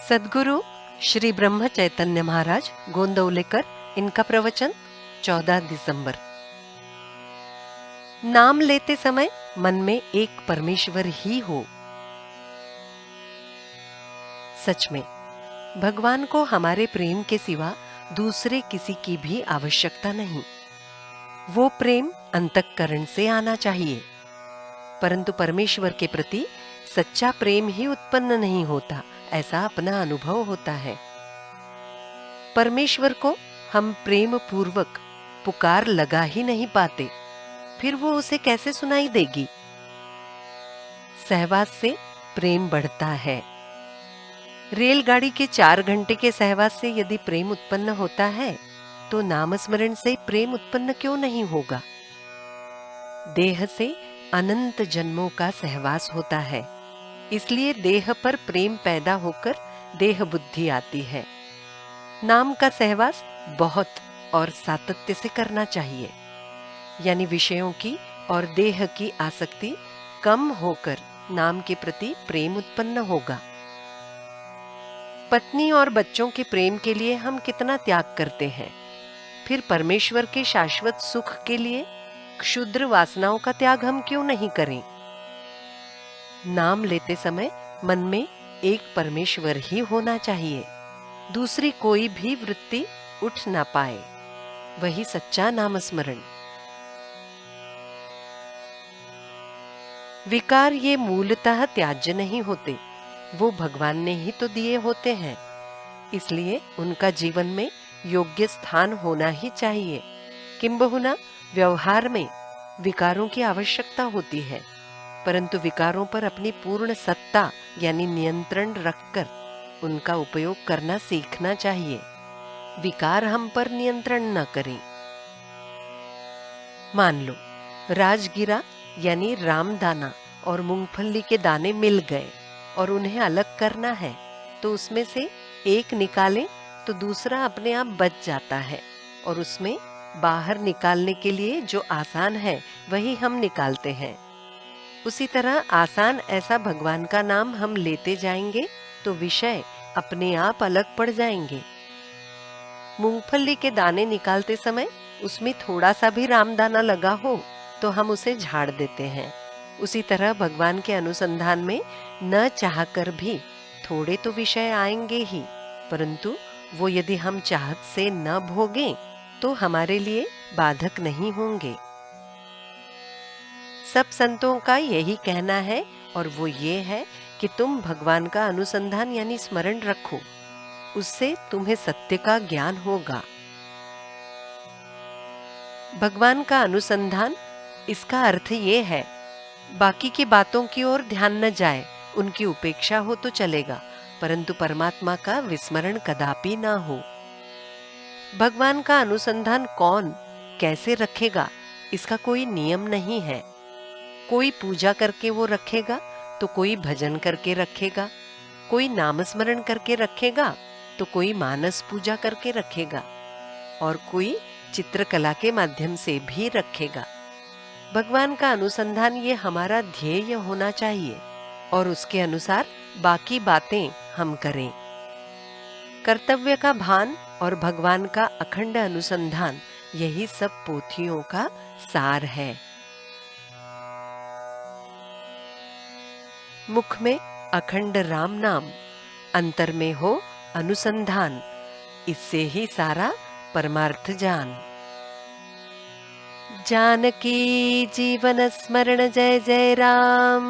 सद्गुरु श्री ब्रह्म चैतन्य महाराज गोंदवलेकर, इनका प्रवचन 14 दिसंबर। नाम लेते समय मन में एक परमेश्वर ही हो। सच में भगवान को हमारे प्रेम के सिवा दूसरे किसी की भी आवश्यकता नहीं। वो प्रेम अंतःकरण से आना चाहिए, परंतु परमेश्वर के प्रति सच्चा प्रेम ही उत्पन्न नहीं होता, ऐसा अपना अनुभव होता है। परमेश्वर को हम प्रेम पूर्वक पुकार लगा ही नहीं पाते, फिर वो उसे कैसे सुनाई देगी। सहवास से प्रेम बढ़ता है। रेलगाड़ी के 4 घंटे के सहवास से यदि प्रेम उत्पन्न होता है, तो नामस्मरण से प्रेम उत्पन्न क्यों नहीं होगा। देह से अनंत जन्मों का सहवास होता है, इसलिए देह पर प्रेम पैदा होकर देह बुद्धि आती है। नाम का सहवास बहुत और सातत्य से करना चाहिए, यानी विषयों की और देह की आसक्ति कम होकर नाम के प्रति प्रेम उत्पन्न होगा। पत्नी और बच्चों के प्रेम के लिए हम कितना त्याग करते हैं, फिर परमेश्वर के शाश्वत सुख के लिए क्षुद्र वासनाओं का त्याग हम क्यों नहीं करें। नाम लेते समय मन में एक परमेश्वर ही होना चाहिए, दूसरी कोई भी वृत्ति उठ ना पाए, वही सच्चा नामस्मरण। विकार ये मूलतः त्याज्य नहीं होते, वो भगवान ने ही तो दिए होते हैं, इसलिए उनका जीवन में योग्य स्थान होना ही चाहिए। किंबहुना व्यवहार में विकारों की आवश्यकता होती है, परंतु विकारों पर अपनी पूर्ण सत्ता यानी नियंत्रण रखकर उनका उपयोग करना सीखना चाहिए। विकार हम पर नियंत्रण न करें। मान लो राजगिरा यानी रामदाना और मूंगफली के दाने मिल गए और उन्हें अलग करना है, तो उसमें से एक निकालें तो दूसरा अपने आप बच जाता है, और उसमें बाहर निकालने के लिए जो आसान है वही हम निकालते हैं। उसी तरह आसान ऐसा भगवान का नाम हम लेते जाएंगे तो विषय अपने आप अलग पड़ जाएंगे। मूंगफली के दाने निकालते समय उसमें थोड़ा सा भी रामदाना लगा हो तो हम उसे झाड़ देते हैं। उसी तरह भगवान के अनुसंधान में न चाहकर भी थोड़े तो विषय आएंगे ही, परंतु वो यदि हम चाहत से न भोगें तो हमारे लिए बाधक नहीं होंगे। सब संतों का यही कहना है, और वो ये है कि तुम भगवान का अनुसंधान यानी स्मरण रखो, उससे तुम्हें सत्य का ज्ञान होगा। भगवान का अनुसंधान, इसका अर्थ ये है बाकी की बातों की ओर ध्यान न जाए, उनकी उपेक्षा हो तो चलेगा, परंतु परमात्मा का विस्मरण कदापि ना हो। भगवान का अनुसंधान कौन कैसे रखेगा, इसका कोई नियम नहीं है। कोई पूजा करके वो रखेगा तो कोई भजन करके रखेगा, कोई नामस्मरण करके रखेगा तो कोई मानस पूजा करके रखेगा, और कोई चित्रकला के माध्यम से भी रखेगा। भगवान का अनुसंधान ये हमारा ध्येय होना चाहिए, और उसके अनुसार बाकी बातें हम करें। कर्तव्य का भान और भगवान का अखंड अनुसंधान, यही सब पोथियों का सार है। मुख में अखंड राम नाम, अंतर में हो अनुसंधान, इससे ही सारा परमार्थ जान। जानकी जीवन स्मरण जय जय राम।